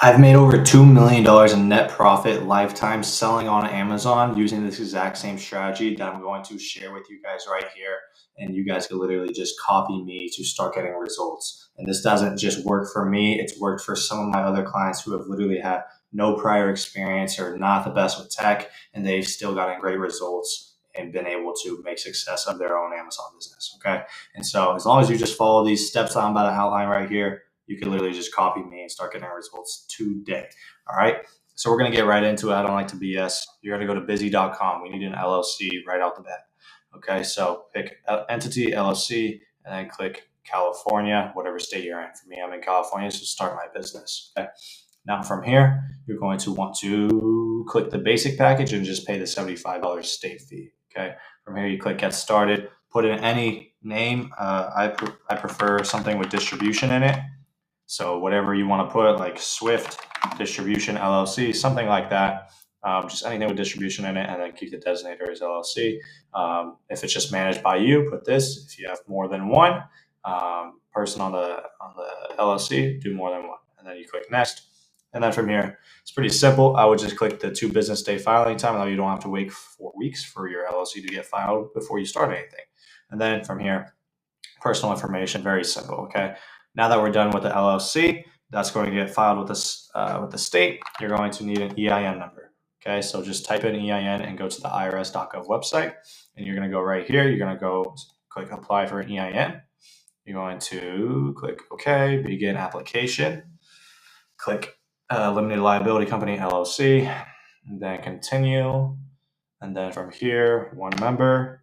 I've made over $2 million in net profit lifetime selling on Amazon using this exact same strategy that I'm going to share with you guys right here. And you guys can literally just copy me to start getting results. And this doesn't just work for me, it's worked for some of my other clients who have literally had no prior experience or not the best with tech, and they've still gotten great results and been able to make success of their own Amazon business. Okay. And so as long as you just follow these steps that I'm about to outline right here, you can literally just copy me and start getting results today. All right. So we're going to get right into it. I don't like to BS. You're going to go to busy.com. We need an LLC right out the bat. Okay. So pick entity, LLC, and then click California, whatever state you're in. For me, I'm in California, so start my business. Okay. Now from here, you're going to want to click the basic package and just pay the $75 state fee. Okay. From here, you click get started, put in any name. I prefer something with distribution in it. So whatever you want to put, like Swift Distribution LLC, something like that. Just anything with distribution in it, and then keep the designator as LLC. If it's just managed by you, put this. If you have more than one person on the LLC, do more than one, and then you click next. And then from here, it's pretty simple. I would just click the 2 business day filing time. Now you don't have to wait 4 weeks for your LLC to get filed before you start anything. And then from here, personal information, very simple. Okay. Now that we're done with the LLC, that's going to get filed with the state. You're going to need an EIN number. Okay, so just type in EIN and go to the irs.gov website, and you're going to go right here. You're going to go click apply for an EIN. You're going to click OK, begin application. Click limited liability company LLC, and then continue. And then from here, one member.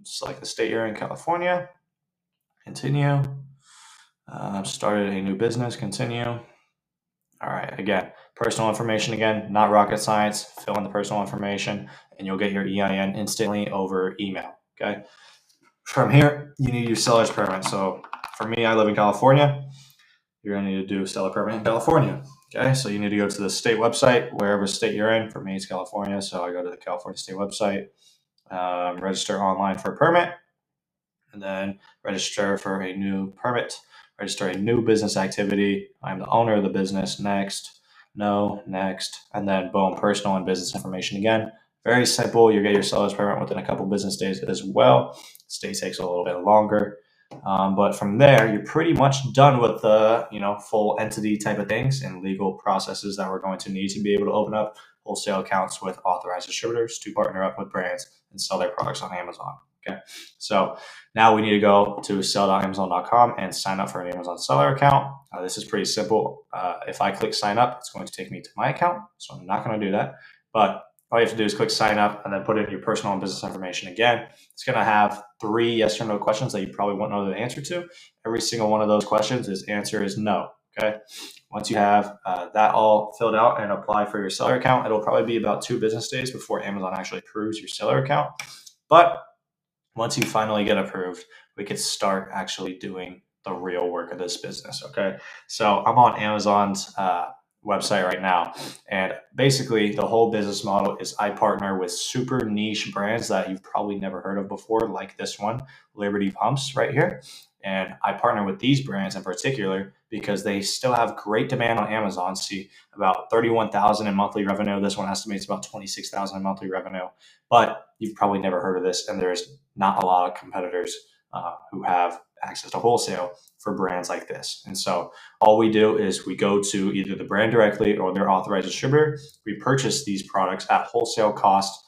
Select the state you're in, California. Continue. Started a new business, continue. All right, again, personal information again, not rocket science. Fill in the personal information and you'll get your EIN instantly over email, okay? From here, you need your seller's permit. So for me, I live in California. You're gonna need to do a seller permit in California, okay? So you need to go to the state website, wherever state you're in. For me, it's California, so I go to the California state website, register online for a permit, and then register for a new permit. Register a new business activity. I'm the owner of the business. Next. No. Next. And then boom, personal and business information again. Very simple. You get your seller's permit within a couple business days as well. State takes a little bit longer. But from there, you're pretty much done with the full entity type of things and legal processes that we're going to need to be able to open up wholesale accounts with authorized distributors to partner up with brands and sell their products on Amazon. Okay, so now we need to go to sell.amazon.com and sign up for an Amazon seller account. This is pretty simple. If I click sign up, it's going to take me to my account, so I'm not going to do that. But all you have to do is click sign up and then put in your personal and business information again. It's going to have 3 yes or no questions that you probably won't know the answer to. Every single one of those questions, his answer is no. Okay. Once you have that all filled out and apply for your seller account, it'll probably be about 2 business days before Amazon actually approves your seller account. But once you finally get approved, we could start actually doing the real work of this business. Okay. So I'm on Amazon's website right now. And basically the whole business model is I partner with super niche brands that you've probably never heard of before, like this one, Liberty Pumps right here. And I partner with these brands in particular because they still have great demand on Amazon. See about 31,000 in monthly revenue. This one estimates about 26,000 in monthly revenue, but you've probably never heard of this. And there's not a lot of competitors who have access to wholesale for brands like this. And so all we do is we go to either the brand directly or their authorized distributor. We purchase these products at wholesale cost,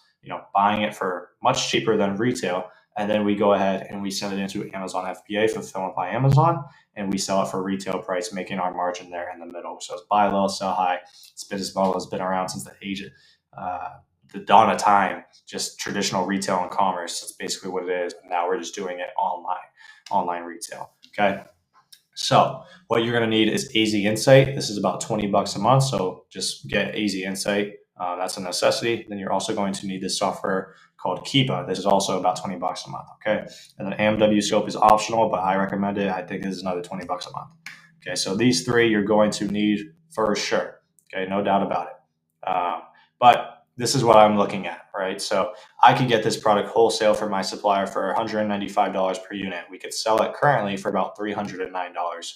buying it for much cheaper than retail. And then we go ahead and we send it into Amazon FBA, fulfillment by Amazon, and we sell it for retail price, making our margin there in the middle. So it's buy low, sell high. This business model has been around since the dawn of time, just traditional retail and commerce. That's basically what it is. Now we're just doing it online retail. Okay. So what you're going to need is AZ Insight. This is about $20 a month. So just get AZ Insight. That's a necessity. Then you're also going to need this software called Keepa. This is also about $20 a month. Okay. And then AMW Scope is optional, but I recommend it. I think this is another $20 a month. Okay. So these 3 you're going to need for sure. Okay. No doubt about it. But this is what I'm looking at, right? So I could get this product wholesale from my supplier for $195 per unit. We could sell it currently for about $309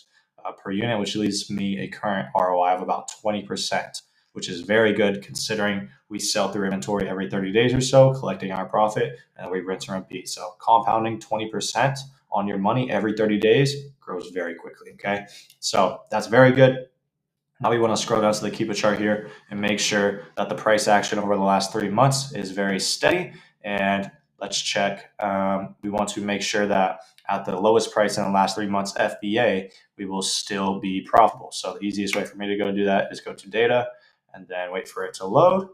per unit, which leaves me a current ROI of about 20%, which is very good considering we sell through inventory every 30 days or so, collecting our profit, and we rinse and repeat. So compounding 20% on your money every 30 days grows very quickly, okay? So that's very good. Now we want to scroll down to the Keepa chart here and make sure that the price action over the last 3 months is very steady. And let's check. We want to make sure that at the lowest price in the last 3 months, FBA, we will still be profitable. So the easiest way for me to go do that is go to data and then wait for it to load.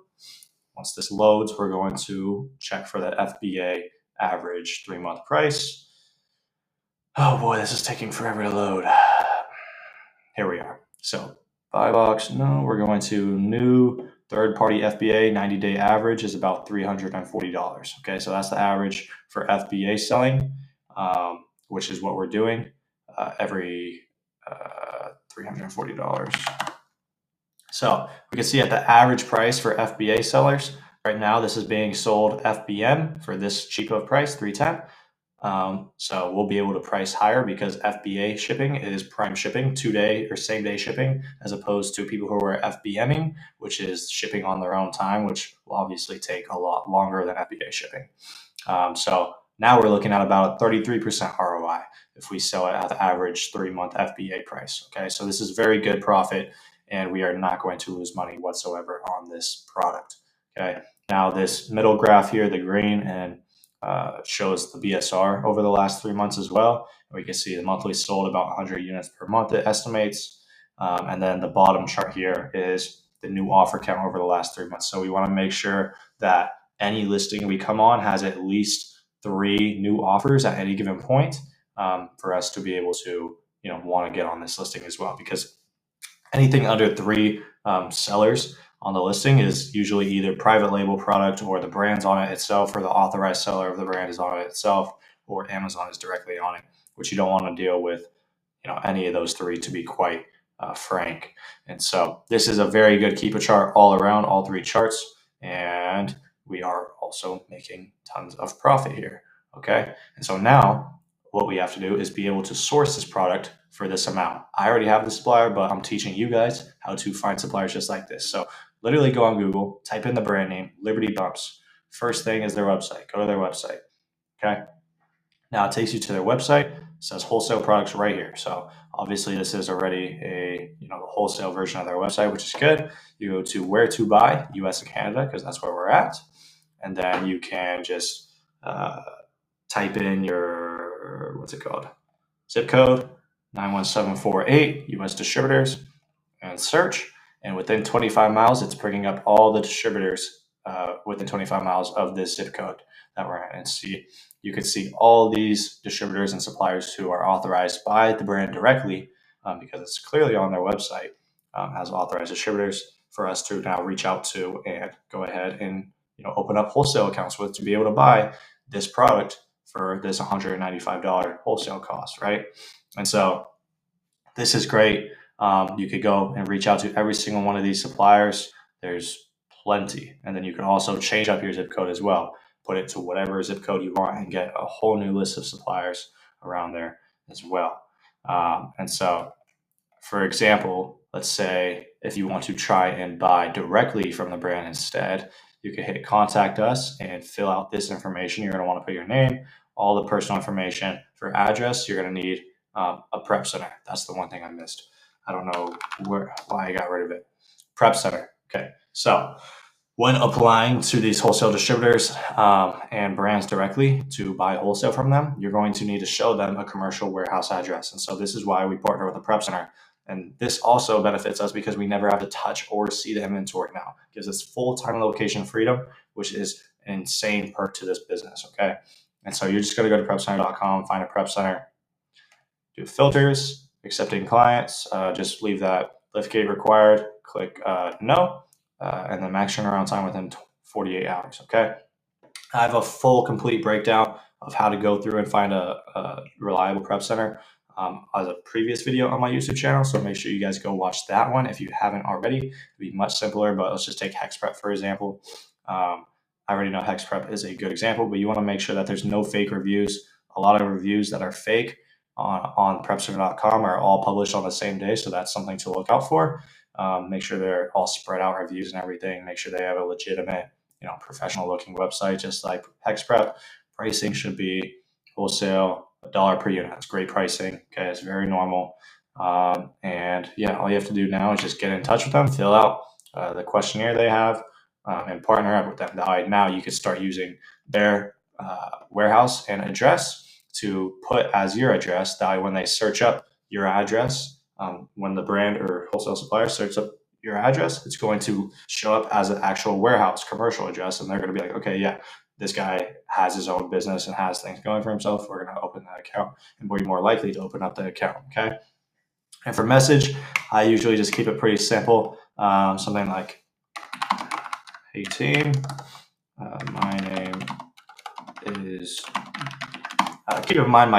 Once this loads, we're going to check for the FBA average 3-month price. Oh boy, this is taking forever to load. Here we are. So buy box, no, we're going to new third-party FBA 90-day average is about $340. Okay, so that's the average for FBA selling, which is what we're doing every $340. So we can see at the average price for FBA sellers, right now this is being sold FBM for this cheap of price, $310. So we'll be able to price higher because FBA shipping is prime shipping, 2-day or same day shipping, as opposed to people who are FBMing, which is shipping on their own time, which will obviously take a lot longer than FBA shipping. So now we're looking at about a 33% ROI if we sell it at the average 3-month FBA price. Okay, so this is very good profit, and we are not going to lose money whatsoever on this product. Okay, now this middle graph here, the green, and shows the BSR over the last 3 months as well. We can see the monthly sold about 100 units per month, it estimates. And then the bottom chart here is the new offer count over the last 3 months. So we want to make sure that any listing we come on has at least 3 new offers at any given point for us to be able to, want to get on this listing as well. Because anything under 3 sellers on the listing is usually either private label product or the brand's on it itself, or the authorized seller of the brand is on it itself, or Amazon is directly on it, which you don't want to deal with, any of those 3, to be quite frank. And so this is a very good Keepa chart all around, all 3 charts, and we are also making tons of profit here. Okay, and so now what we have to do is be able to source this product for this amount. I already have the supplier, but I'm teaching you guys how to find suppliers just like this. So literally go on Google, type in the brand name, Liberty Bumps. First thing is their website. Go to their website. Okay. Now it takes you to their website. It says wholesale products right here. So obviously this is already the wholesale version of their website, which is good. You go to where to buy, US and Canada, because that's where we're at. And then you can just type in your, zip code, 91748, US distributors, and search. And within 25 miles, it's bringing up all the distributors within 25 miles of this zip code that we're in. And you can see all these distributors and suppliers who are authorized by the brand directly, because it's clearly on their website as authorized distributors for us to now reach out to and go ahead and open up wholesale accounts with, to be able to buy this product for this $195 wholesale cost, right? And so this is great. You could go and reach out to every single one of these suppliers. There's plenty. And then you can also change up your zip code as well. Put it to whatever zip code you want and get a whole new list of suppliers around there as well. And so, for example, let's say if you want to try and buy directly from the brand instead, you can hit contact us and fill out this information. You're going to want to put your name, all the personal information. For address, you're going to need a prep center. That's the one thing I missed. I don't know why I got rid of it. Prep center. Okay. So when applying to these wholesale distributors and brands directly to buy wholesale from them, you're going to need to show them a commercial warehouse address. And so this is why we partner with a prep center. And this also benefits us because we never have to touch or see the inventory now. It gives us full-time location freedom, which is an insane perk to this business. Okay. And so you're just going to go to prepcenter.com, find a prep center, do filters, accepting clients, just leave that lift gate required, click no, and then max turnaround time within 48 hours, okay? I have a full, complete breakdown of how to go through and find a reliable prep center as a previous video on my YouTube channel, so make sure you guys go watch that one if you haven't already. It'll be much simpler, but let's just take Hex Prep for example. I already know Hex Prep is a good example, but you want to make sure that there's no fake reviews. A lot of reviews that are fake on prepcenter.com are all published on the same day, so that's something to look out for. Make sure they're all spread out reviews and everything. Make sure they have a legitimate, professional looking website, just like Hex Prep. Pricing should be wholesale $1 per unit. That's great pricing. Okay, it's very normal. And yeah, all you have to do now is just get in touch with them, fill out the questionnaire they have, and partner up with them. Now you can start using their warehouse and address to put as your address. That way, when they search up your address, when the brand or wholesale supplier searches up your address, it's going to show up as an actual warehouse commercial address, and they're going to be like, okay, yeah, this guy has his own business and has things going for himself. We're going to open that account, and we're more likely to open up the account. Okay. And for message, I usually just keep it pretty simple. Something like, hey team, my name is, keep in mind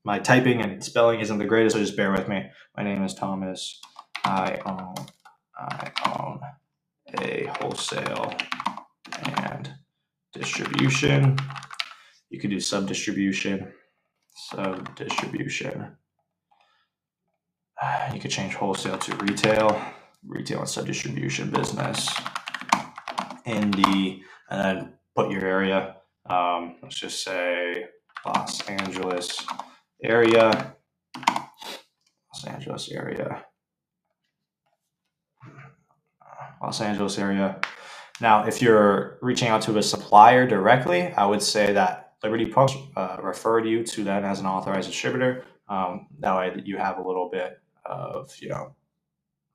my typing and spelling isn't the greatest, so just bear with me. My name is Thomas. I own a wholesale and distribution. You could do sub-distribution. You could change wholesale to retail and sub-distribution business and then put your area. Let's just say Los Angeles area. Now, if you're reaching out to a supplier directly, I would say that Liberty Pumps referred you to them as an authorized distributor. That way that you have a little bit of,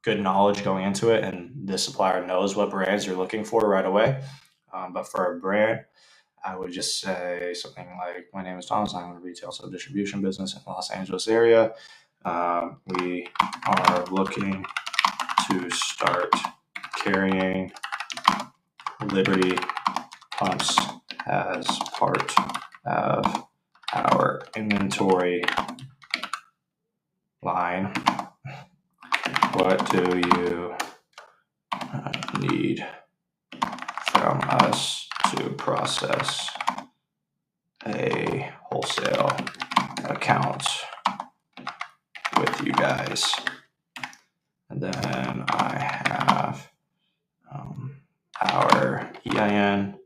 good knowledge going into it, and the supplier knows what brands you're looking for right away. But for a brand, I would just say something like, my name is Thomas. I'm in a retail sub-distribution business in the Los Angeles area. We are looking to start carrying Liberty Pumps as part of our inventory line. What do you need from us to process a wholesale account with you guys? And then I have our EIN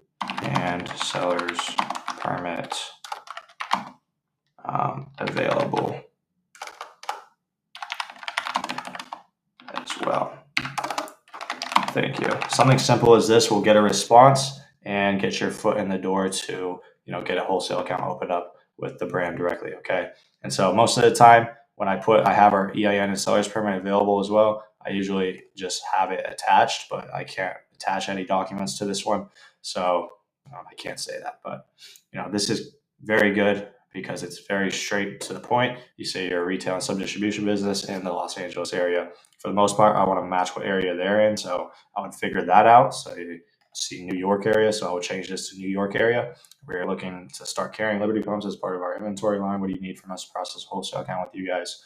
and seller's permit available as well. Thank you. Something simple as this will get a response and get your foot in the door to, get a wholesale account opened up with the brand directly. Okay. And so most of the time when I have our EIN and seller's permit available as well, I usually just have it attached, but I can't attach any documents to this one. So I can't say that, but this is very good because it's very straight to the point. You say you're a retail and sub-distribution business in the Los Angeles area. For the most part, I want to match what area they're in. So I would figure that out. So you see New York area. So I would change this to New York area. We're looking to start carrying Liberty Pumps as part of our inventory line. What do you need from us to process a wholesale account with you guys?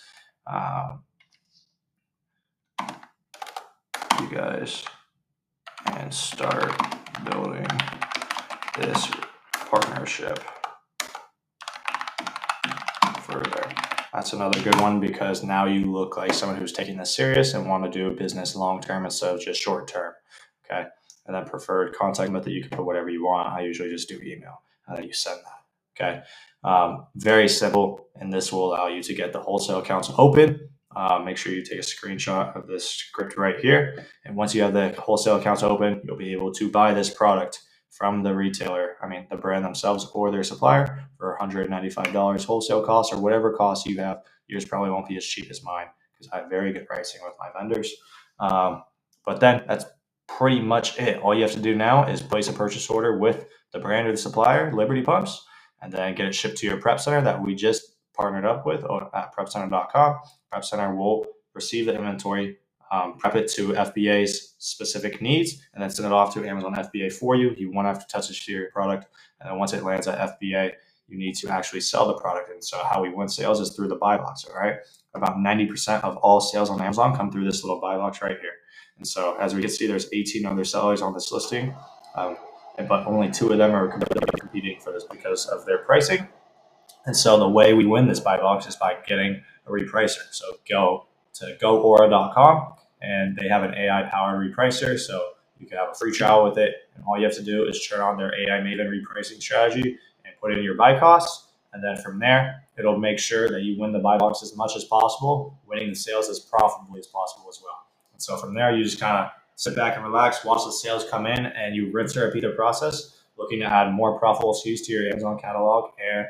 And start building this partnership further. That's another good one because now you look like someone who's taking this serious and want to do business long term instead of just short term. Okay. And then preferred contact method, you can put whatever you want. I usually just do email and then you send that. Okay. Very simple. And this will allow you to get the wholesale accounts open. Make sure you take a screenshot of this script right here. And once you have the wholesale accounts open, you'll be able to buy this product from the retailer, the brand themselves or their supplier for $195 wholesale costs or whatever costs you have. Yours probably won't be as cheap as mine because I have very good pricing with my vendors. But then that's pretty much it. All you have to do now is place a purchase order with the brand or the supplier, Liberty Pumps, and then get it shipped to your prep center that we just partnered up with at prepcenter.com. Prep center will receive the inventory, prep it to FBA's specific needs, and then send it off to Amazon FBA for you. You won't have to touch it to your product. And then once it lands at FBA, you need to actually sell the product. And so how we win sales is through the buy box, all right? About 90% of all sales on Amazon come through this little buy box right here. And so as we can see, there's 18 other sellers on this listing, but only 2 of them are competing for this because of their pricing. And so the way we win this buy box is by getting a repricer. So go to goaura.com and they have an AI powered repricer. So you can have a free trial with it. And all you have to do is turn on their AI Maven repricing strategy and put in your buy costs. And then from there, it'll make sure that you win the buy box as much as possible, winning the sales as profitably as possible as well. And so from there, you just kind of sit back and relax, watch the sales come in, and you rinse and repeat the process, looking to add more profitable SKUs to your Amazon catalog and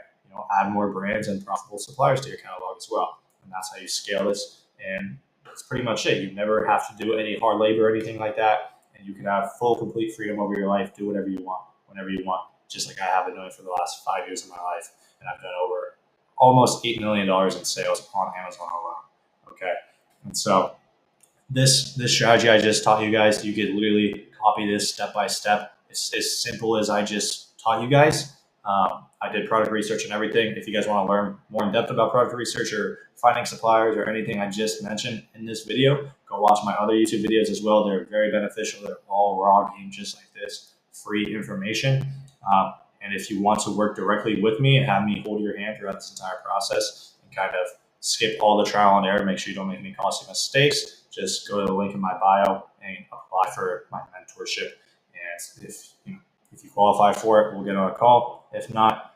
add more brands and profitable suppliers to your catalog as well. And that's how you scale this. And that's pretty much it. You never have to do any hard labor or anything like that. And you can have full, complete freedom over your life, do whatever you want, whenever you want, just like I have been doing for the last 5 years of my life. And I've done over almost $8 million in sales on Amazon alone. Okay. And so this strategy I just taught you guys, you could literally copy this step by step. It's as simple as I just taught you guys. I did product research and everything. If you guys want to learn more in depth about product research or finding suppliers or anything I just mentioned in this video, go watch my other YouTube videos as well. They're very beneficial. They're all raw game, just like this, free information. And if you want to work directly with me and have me hold your hand throughout this entire process and kind of skip all the trial and error, make sure you don't make any costly mistakes, just go to the link in my bio and apply for my mentorship. And if you qualify for it, we'll get on a call. If not,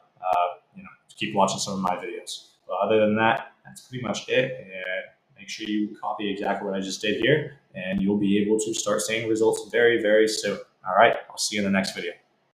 keep watching some of my videos. But other than that, that's pretty much it. And make sure you copy exactly what I just did here, and you'll be able to start seeing results very, very soon. All right, I'll see you in the next video.